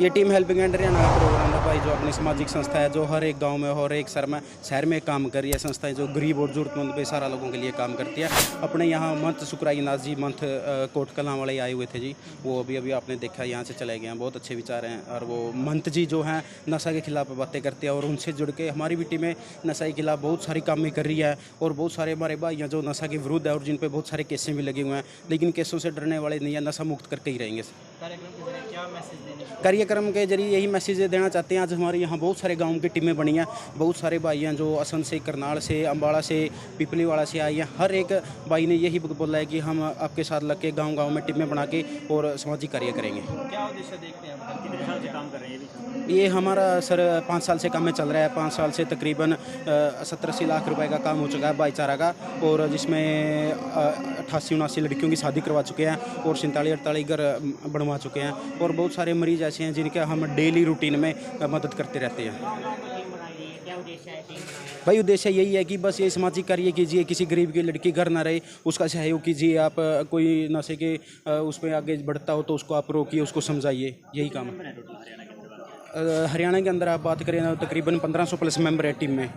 ये team helping hand Haryana का programme है भाई, जो अपनी सामाजिक संस्था है, जो हर एक गांव में और एक शहर में काम कर रही है। संस्थाएं जो गरीब और जरूरतमंद बेसहारा लोगों के लिए काम करती है। अपने यहाँ month सुकराई Nath ji month coat Kalan वाले आए हुए थे जी, वो अभी अभी आपने देखा यहाँ से चले गए हैं। बहुत अच्छे विचार हैं। और वो मंथ जी जो हैं नशा के खिलाफ बातें करते हैं, और उनसे जुड़ के हमारी भी टीमें नशा के खिलाफ बहुत सारी काम कर रही है। और बहुत सारे हमारे भाई हैं जो नशा के विरुद्ध है और जिन पर बहुत सारे केसें भी लगे हुए हैं, लेकिन केसों से डरने वाले नहीं है, नशा मुक्त करके ही रहेंगे। कार्यक्रम के जरिए यही मैसेज देना चाहते हैं। आज हमारे यहाँ बहुत सारे गांव की टीमें बनी हैं। बहुत सारे भाई हैं जो असम से, करनाल से, अम्बाड़ा से, पिपलीवाड़ा से आई हैं। हर एक भाई ने यही बोला है कि हम आपके साथ लग के गाँव में टीमें बना के और सामाजिक कार्य करेंगे। क्या उद्देश्य देखते हैं, कितने साल से काम कर रहे हैं? ये हमारा सर 5 साल से काम में चल रहा है। 5 साल से तकरीबन 70-80 लाख रुपए का काम हो चुका है भाईचारा का, और जिसमें 88-89 लड़कियों की शादी करवा चुके हैं और 47-48 घर बनवा चुके हैं। और बहुत सारे मरीज ऐसे हैं जिनके हम डेली रूटीन में मदद करते रहते हैं। भाई उद्देश्य यही है कि बस ये सामाजिक कार्य कीजिए, किसी गरीब की लड़की घर ना रहे उसका सहयोग कीजिए। आप कोई नशे के उस पर आगे बढ़ता हो तो उसको आप रोकिए, उसको समझाइए, यही काम है। हरियाणा के अंदर आप बात करें तो तकरीबन 1500 प्लस मेंबर है टीम में। इस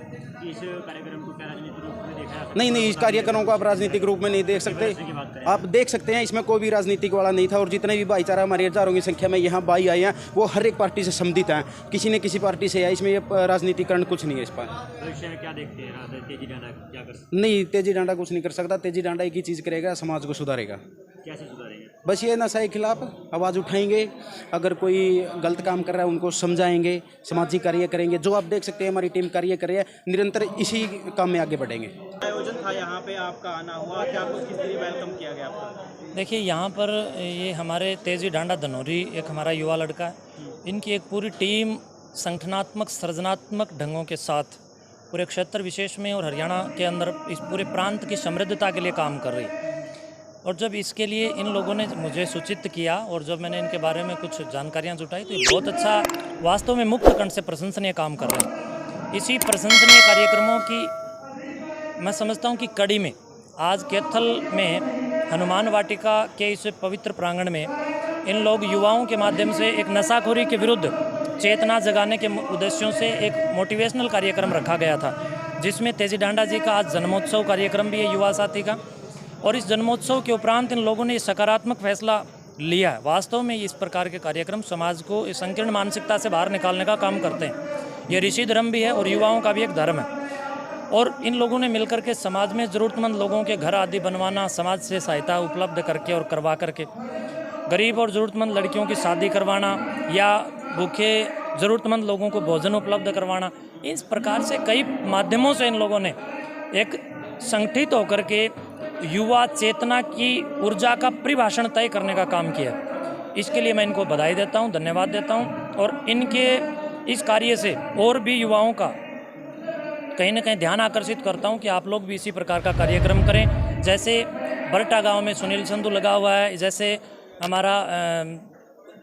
कार्यक्रम को क्या राजनीतिक रूप में देखा? नहीं, इस कार्यक्रमों को आप राजनीतिक रूप में नहीं देख सकते। आप देख सकते हैं इसमें कोई भी राजनीतिक वाला नहीं था। और जितने भी भाईचारा हमारे हजारों की संख्या में यहाँ भाई आए हैं, वो हर एक पार्टी से संबंधित हैं। किसी न किसी पार्टी से है, इसमें ये राजनीतिकरण कुछ नहीं है। इस पर भविष्य में क्या देखते हैं? तेजी डांडा क्या कर? नहीं, तेजी डांडा कुछ नहीं कर सकता। तेजी डांडा एक ही चीज़ करेगा, समाज को सुधारेगा। कैसे सुधारेंगे? बस ये नशा के खिलाफ आवाज़ उठाएंगे, अगर कोई गलत काम कर रहा है उनको समझाएंगे, सामाजिक कार्य करेंगे। जो आप देख सकते हैं हमारी टीम कार्य कर रही है, निरंतर इसी काम में आगे बढ़ेंगे। आयोजन था यहाँ पे, आपका आना हुआ, क्या आपको किस तरह वेलकम किया गया आपको? देखिए, यहाँ पर ये हमारे तेजी डांडा धनौरी एक हमारा युवा लड़का है। इनकी एक पूरी टीम संगठनात्मक सृजनात्मक ढंगों के साथ पूरे क्षेत्र विशेष में और हरियाणा के अंदर इस पूरे प्रांत की समृद्धता के लिए काम कर रही है। और जब इसके लिए इन लोगों ने मुझे सूचित किया और जब मैंने इनके बारे में कुछ जानकारियाँ जुटाई तो ये बहुत अच्छा, वास्तव में मुक्त कंठ से प्रशंसनीय काम कर रहे हैं। इसी प्रशंसनीय कार्यक्रमों की मैं समझता हूँ कि कड़ी में आज कैथल में हनुमान वाटिका के इस पवित्र प्रांगण में इन लोग युवाओं के माध्यम से एक नशाखोरी के विरुद्ध चेतना जगाने के उद्देश्यों से एक मोटिवेशनल कार्यक्रम रखा गया था, जिसमें तेजी डांडा जी का आज जन्मोत्सव कार्यक्रम भी है युवा साथी का। और इस जन्मोत्सव के उपरांत इन लोगों ने सकारात्मक फैसला लिया है। वास्तव में इस प्रकार के कार्यक्रम समाज को इस संकीर्ण मानसिकता से बाहर निकालने का काम करते हैं। ये ऋषि धर्म भी है और युवाओं का भी एक धर्म है। और इन लोगों ने मिलकर के समाज में ज़रूरतमंद लोगों के घर आदि बनवाना, समाज से सहायता उपलब्ध करके और करवा करके गरीब और ज़रूरतमंद लड़कियों की शादी करवाना या भूखे ज़रूरतमंद लोगों को भोजन उपलब्ध करवाना, इस प्रकार से कई माध्यमों से इन लोगों ने एक संगठित होकर के युवा चेतना की ऊर्जा का परिभाषण तय करने का काम किया। इसके लिए मैं इनको बधाई देता हूँ, धन्यवाद देता हूँ। और इनके इस कार्य से और भी युवाओं का कहीं ना कहीं ध्यान आकर्षित करता हूँ कि आप लोग भी इसी प्रकार का कार्यक्रम करें। जैसे बरटा गांव में सुनील संधू लगा हुआ है, जैसे हमारा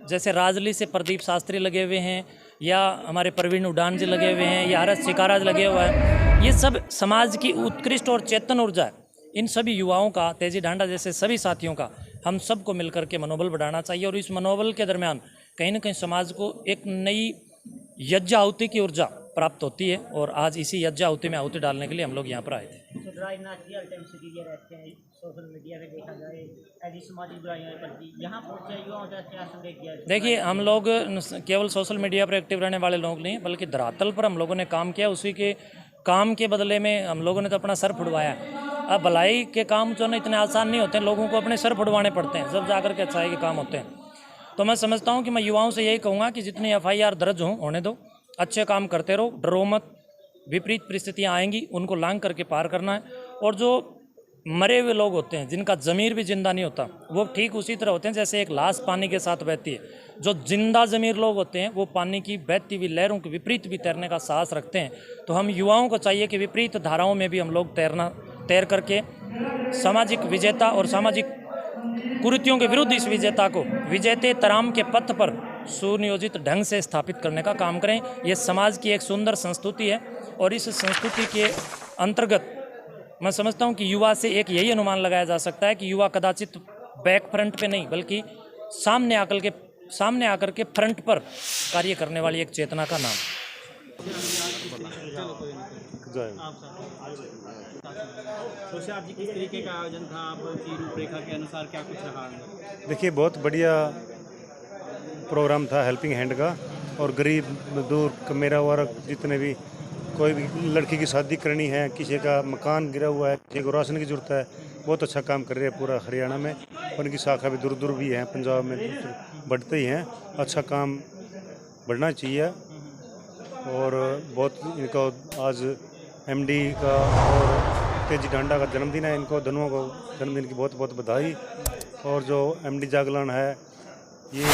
जैसे राजली से प्रदीप शास्त्री लगे हुए हैं, या हमारे प्रवीण उडान जी लगे हुए हैं, या हरस सिकाराज लगे हुआ है। ये सब समाज की उत्कृष्ट और चेतन ऊर्जा है। इन सभी युवाओं का, तेजी डांडा जैसे सभी साथियों का हम सबको मिलकर के मनोबल बढ़ाना चाहिए। और इस मनोबल के दरमियान कहीं ना कहीं समाज को एक नई यज्ञ आहुति की ऊर्जा प्राप्त होती है। और आज इसी यज्ञ आहुति में आहुति डालने के लिए हम लोग यहाँ पर आए थे। रहते हैं सोशल मीडिया पे देखा जाए ऐसी सामाजिक बुराइयों प्रति, यहाँ पहुँचे युवाओं का क्या संदेश दिया? देखिए, हम लोग केवल सोशल मीडिया पर एक्टिव रहने वाले लोग नहीं, बल्कि धरातल पर हम लोगों ने काम किया। उसी के काम के बदले में हम लोगों ने तो अपना सर फुड़वाया। अब भलाई के काम जो ना इतने आसान नहीं होते, लोगों को अपने सर फुड़वाने पड़ते हैं, जब जाकर के अच्छाई के काम होते हैं। तो मैं समझता हूँ कि मैं युवाओं से यही कहूँगा कि जितनी FIR दर्ज होने दो, अच्छे काम करते रहो, डरो मत। विपरीत परिस्थितियाँ आएंगी, उनको लांग करके पार करना है। और जो मरे हुए लोग होते हैं, जिनका ज़मीर भी जिंदा नहीं होता, वो ठीक उसी तरह होते हैं जैसे एक लाश पानी के साथ बहती है। जो जिंदा ज़मीर लोग होते हैं वो पानी की बहती हुई लहरों के विपरीत भी तैरने का साहस रखते हैं। तो हम युवाओं को चाहिए कि विपरीत धाराओं में भी हम लोग तैर करके सामाजिक विजेता और सामाजिक कुरीतियों के विरुद्ध इस विजेता को विजेते तराम के पथ पर सुनियोजित ढंग से स्थापित करने का काम करें। ये समाज की एक सुंदर संस्कृति है और इस संस्कृति के अंतर्गत मैं समझता हूँ कि युवा से एक यही अनुमान लगाया जा सकता है कि युवा कदाचित बैक फ्रंट पे नहीं बल्कि सामने आकर के सामने आकर के फ्रंट पर कार्य करने वाली एक चेतना का नाम। आज किस तरीके का आयोजन था, आपकी रूपरेखा के अनुसार क्या कुछ रहा? देखिए, बहुत बढ़िया प्रोग्राम था हेल्पिंग हैंड का, और गरीब मजदूर मेरा वर्ग जितने भी, कोई भी लड़की की शादी करनी है, किसी का मकान गिरा हुआ है, किसी को राशन की ज़रूरत है, बहुत अच्छा काम कर रहे हैं पूरा हरियाणा में। और इनकी शाखा भी दूर दूर भी हैं, पंजाब में बढ़ते ही हैं। अच्छा काम बढ़ना चाहिए। और बहुत इनको आज एमडी का और तेजी ढांडा का जन्मदिन है, इनको दोनों को जन्मदिन की बहुत बहुत बधाई। और जो एमडी जागलान है, ये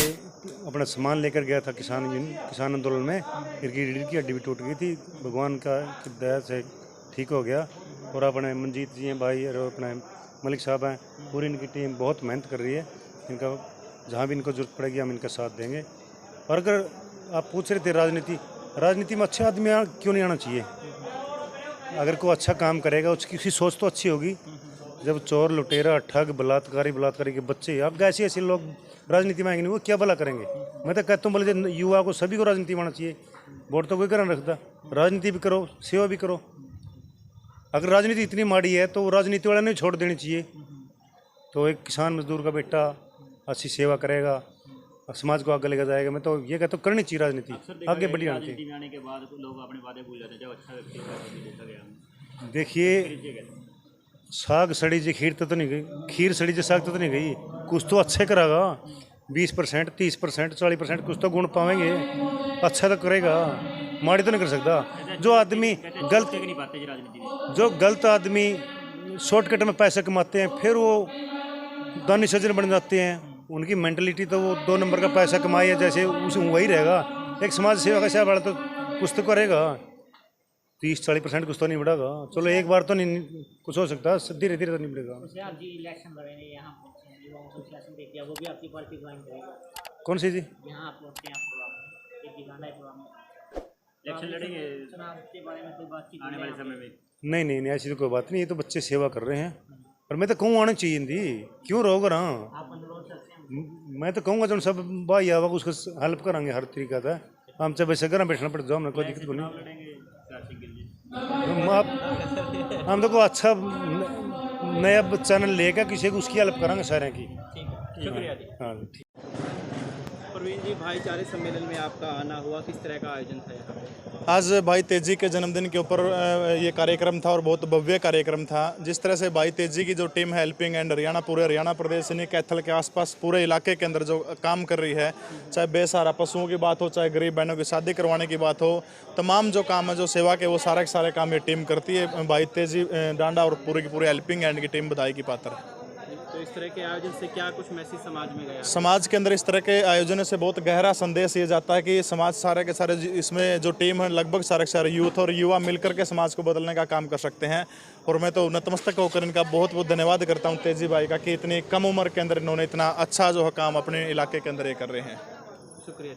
अपना सामान लेकर गया था किसान आंदोलन में, इनकी रीढ़ की हड्डी भी टूट गई थी, भगवान का की दया से ठीक हो गया। और अपने मंजीत जी हैं भाई, और अपने मलिक साहब हैं, पूरी इनकी टीम बहुत मेहनत कर रही है। इनका जहाँ भी इनको जरूरत पड़ेगी हम इनका साथ देंगे। और अगर आप पूछ रहे थे राजनीति में अच्छे आदमी क्यों नहीं आना चाहिए? अगर कोई अच्छा काम करेगा, उसकी सोच तो अच्छी होगी। जब चोर लुटेरा ठग बलात्कारी के बच्चे, अब ऐसे ऐसे लोग राजनीति में आएंगे नहीं, वो क्या भला करेंगे? मैं तो कहता हूँ बोले युवा को सभी को राजनीति में आना चाहिए। वोट तो कोई करना रखता, राजनीति भी करो, सेवा भी करो। अगर राजनीति इतनी माड़ी है तो राजनीति वाले ने छोड़ देनी चाहिए। तो एक किसान मजदूर का बेटा अच्छी सेवा करेगा और समाज को आगे लेकर जाएगा। मैं तो ये कहता हूँ करनी चाहिए राजनीति, आगे बढ़ी आनी चाहिए। आने के बाद लोग अपने वादे भूल जाते हैं, जब अच्छा व्यक्ति देखा गया। देखिए, साग सड़ी जी खीर तो नहीं गई, खीर सड़ी जी साग तो नहीं गई। कुछ तो अच्छे करागा, 20%, 30%, 40% कुछ तो गुण पाएंगे, अच्छा तो करेगा, माड़ी तो नहीं कर सकता। जो आदमी गलत आदमी शॉर्टकट में पैसे कमाते हैं, फिर वो दानी सज्जन बन जाते हैं। उनकी मेंटलिटी तो वो 2 नंबर का पैसा कमाई है, जैसे उसे वही रहेगा। एक समाज सेवा का सेवा वाला तो कुछ तो करेगा, 30-40% कुछ तो नहीं बढ़ेगा। चलो एक बार तो नहीं कुछ हो सकता, धीरे धीरे तो नहीं बढ़ेगा। इलेक्शन लड़े हैं, यहाँ पहुंचे हैं, युवाओं को इलेक्शन देख लिया, वो भी आपकी पार्टी ज्वाइन करेगा? कौन सी जी? यहाँ आप पहुंचे हैं प्रोग्राम, इलेक्शन लड़ेंगे, चुनाव के बारे में कोई बातचीत आने वाले समय में? नहीं, ऐसी तो कोई बात नहीं। ये तो बच्चे सेवा कर रहे हैं, पर मैं तो कहूँ आना चाहिए थी, क्यों रहोगे ना? आप अनुरोध करते हैं? मैं तो कहूँगा जो सब भाई आवा उसको हेल्प करांगे हर तरीका था। हम चाहे वैसे घर बैठना पड़ जाओ, हमने कोई दिक्कत नहीं। हम तो को अच्छा नया चैनल लेकर किसी को उसकी हेल्प करांगे सारे की। शुक्रिया जी। हाँ ठीक। प्रवीण जी, भाईचारे सम्मेलन में आपका आना हुआ, किस तरह का आयोजन था यहाँ पे? आज भाई तेजी के जन्मदिन के ऊपर ये कार्यक्रम था और बहुत भव्य कार्यक्रम था। जिस तरह से भाई तेजी की जो टीम है हेल्पिंग एंड हरियाणा, पूरे हरियाणा प्रदेश यानी कैथल के आसपास पूरे इलाके के अंदर जो काम कर रही है, चाहे बेसहारा पशुओं की बात हो, चाहे गरीब बहनों की शादी करवाने की बात हो, तमाम जो काम है जो सेवा के, वो सारे के सारे काम ये टीम करती है। भाई तेजी डांडा और पूरी की पूरी हेल्पिंग एंड की टीम बधाई की पात्र है। तो इस तरह के आयोजन से क्या कुछ मैसेज समाज में गया? समाज के अंदर इस तरह के आयोजनों से बहुत गहरा संदेश ये जाता है कि समाज सारे के सारे, इसमें जो टीम है लगभग सारे के सारे यूथ और युवा मिलकर के समाज को बदलने का काम कर सकते हैं। और मैं तो नतमस्तक होकर इनका बहुत बहुत धन्यवाद करता हूँ तेजी भाई का, कि इतनी कम उम्र के अंदर इन्होंने इतना अच्छा जो है काम अपने इलाके के अंदर ये कर रहे हैं। शुक्रिया।